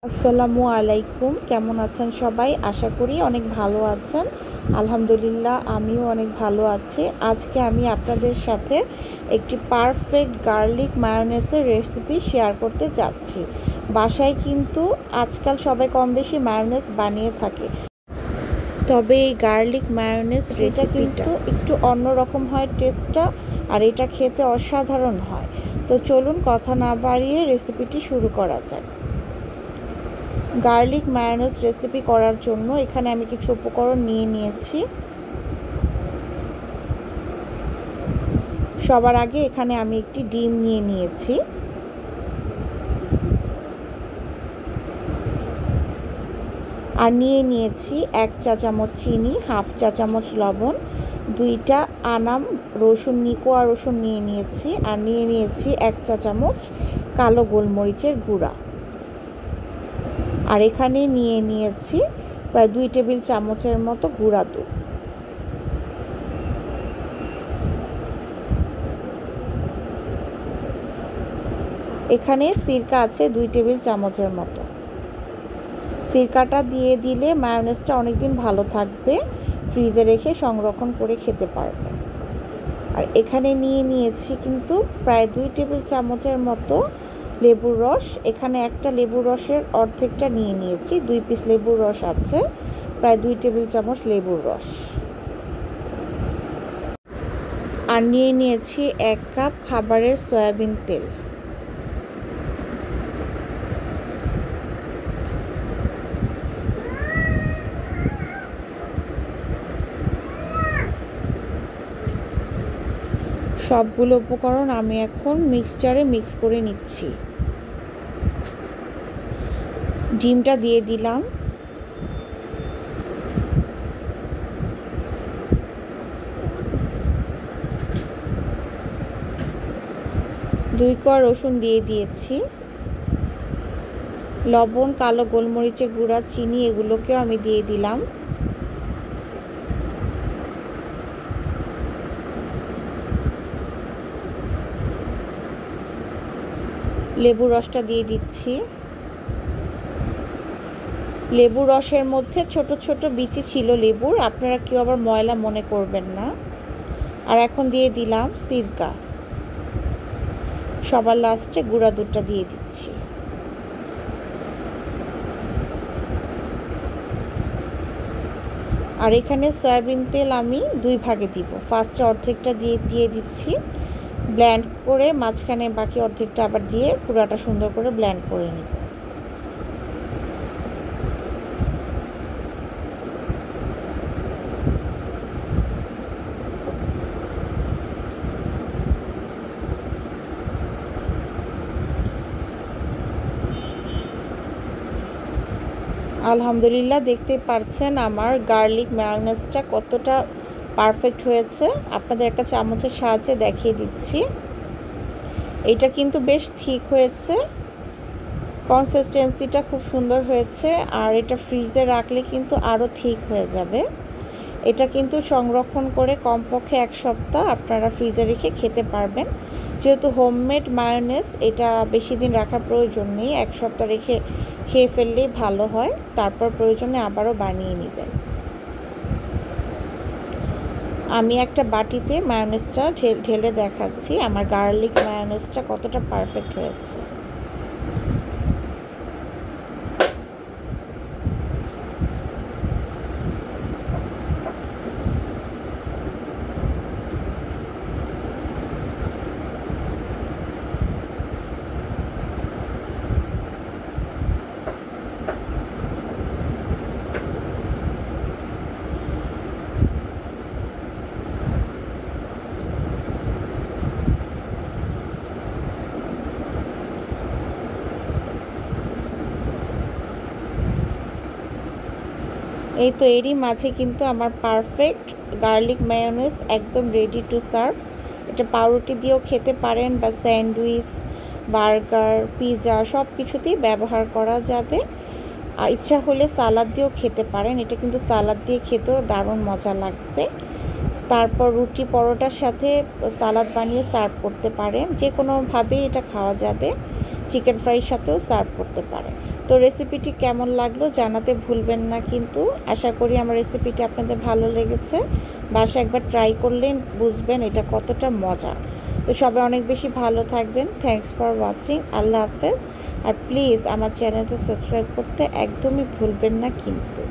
আসসালামু আলাইকুম। কেমন আছেন সবাই? আশা করি অনেক ভালো আছেন। আলহামদুলিল্লাহ আমিও অনেক ভালো আছি। আজকে আমি আপনাদের সাথে একটি পারফেক্ট গার্লিক মায়োনেজের রেসিপি শেয়ার করতে যাচ্ছি। বাসায় কিন্তু আজকাল সবাই কম বেশি মায়োনেজ বানিয়ে থাকে, তবে এই গার্লিক মায়োনেজ রেসিপিটা কিন্তু একটু অন্যরকম হয় টেস্টটা, আর এটা খেতে অসাধারণ হয়। তো চলুন কথা না বাড়িয়ে রেসিপিটি শুরু করা যাক। গার্লিক মায়োনেজ রেসিপি করার জন্য এখানে আমি কিছু উপকরণ নিয়ে নিয়েছি। সবার আগে এখানে আমি একটি ডিম নিয়ে নিয়েছি, আর নিয়ে নিয়েছি 1 চা চামচ চিনি, হাফ চা চামচ লবণ, 2টা আনাম রসুন, নিকোয়া রসুন নিয়ে নিয়েছি, আর নিয়ে নিয়েছি 1 চা চামচ কালো গোলমরিচের গুঁড়া। আর এখানে নিয়ে নিয়েছি প্রায় 2 টেবিল চামচের মতো গুঁড়া দুধ। এখানে সিরকা আছে 2 টেবিল চামচের মতো। সিরকাটা দিয়ে দিলে মায়োনেজটা অনেক দিন ভালো থাকবে, ফ্রিজে রেখে সংরক্ষণ করে খেতে পারবেন। আর এখানে নিয়ে নিয়েছি কিন্তু প্রায় 2 টেবিল চামচের মতো লেবুর রস। এখানে একটা লেবুর রসের অর্ধেকটা নিয়ে নিয়েছি, 2 পিস লেবুর রস আছে, প্রায় 2 টেবিল চামচ লেবুর রস। আর নিয়ে নিয়েছি 1 কাপ খাবারের সয়াবিন তেল। সবগুলো উপকরণ আমি এখন মিক্সচারে মিক্স করে নিচ্ছি। ডিমটা দিয়ে দিলাম, দুই কোয়া রসুন দিয়ে দিয়েছি, লবণ, কালো গোলমরিচের গুঁড়া, চিনি এগুলোকেও আমি দিয়ে দিলাম। লেবু রসটা দিয়ে দিচ্ছি। লেবু রসের মধ্যে ছোট ছোট বিচি ছিল লেবুর, আপনারা কেউ আবার ময়লা মনে করবেন না। আর এখন দিয়ে দিলাম সিরকা, সবার লাস্টে গুঁড়া দুধটা দিয়ে দিচ্ছি। আর এখানে সয়াবিন তেল আমি 2 ভাগে দিব। ফার্স্টে অর্ধেকটা দিয়ে দিচ্ছি, ব্লেন্ড করে মাঝখানে বাকি অর্ধেকটা আবার দিয়ে পুরোটা সুন্দর করে ব্লেন্ড করে নিব। আলহামদুলিল্লাহ দেখতে পাচ্ছেন আমার গার্লিক মায়োনেজটা কতটা পারফেক্ট হয়েছে। আপনাদের একটা চামচের সাহায্যে দেখিয়ে দিচ্ছি। এটা কিন্তু বেশ ঠিক হয়েছে, কনসিস্টেন্সিটা খুব সুন্দর হয়েছে। আর এটা ফ্রিজে রাখলে কিন্তু আরও ঠিক হয়ে যাবে। এটা কিন্তু সংরক্ষণ করে কমপক্ষে 1 সপ্তাহ আপনারা ফ্রিজে রেখে খেতে পারবেন। যেহেতু হোমমেড মায়োনেজ, এটা বেশি দিন রাখার প্রয়োজন নেই, 1 সপ্তাহ রেখে খেয়ে ফেললেই ভালো হয়। তারপর প্রয়োজনে আবারও বানিয়ে নেবেন। আমি একটা বাটিতে মায়োনেজটা ঢেলে দেখাচ্ছি আমার গার্লিক মায়োনেজটা কতটা পারফেক্ট হয়েছে। এই তো এরই মাঝে কিন্তু আমার পারফেক্ট গার্লিক মায়োনেজ একদম রেডি টু সার্ভ। এটা পাউরুটি দিয়েও খেতে পারেন, বা স্যান্ডউইচ, বার্গার, পিৎজা সব কিছুতেই ব্যবহার করা যাবে। আর ইচ্ছা হলে সালাদ দিয়েও খেতে পারেন। এটা কিন্তু সালাদ দিয়ে খেতেও দারুণ মজা লাগবে। তারপর রুটি পরোটার সাথে সালাদ বানিয়ে সার্ভ করতে পারেন, যে কোনোভাবেই এটা খাওয়া যাবে। চিকেন ফ্রাইয়ের সাথেও সার্ভ করতে পারেন। তো রেসিপিটি কেমন লাগলো জানাতে ভুলবেন না কিন্তু। আশা করি আমার রেসিপিটি আপনাদের ভালো লেগেছে। বাসায় একবার ট্রাই করলেন বুঝবেন এটা কতটা মজা। তো সবাই অনেক বেশি ভালো থাকবেন। Thanks for watching. আল্লাহ হাফেজ। আর প্লিজ আমার চ্যানেলটা সাবস্ক্রাইব করতে একদমই ভুলবেন না কিন্তু।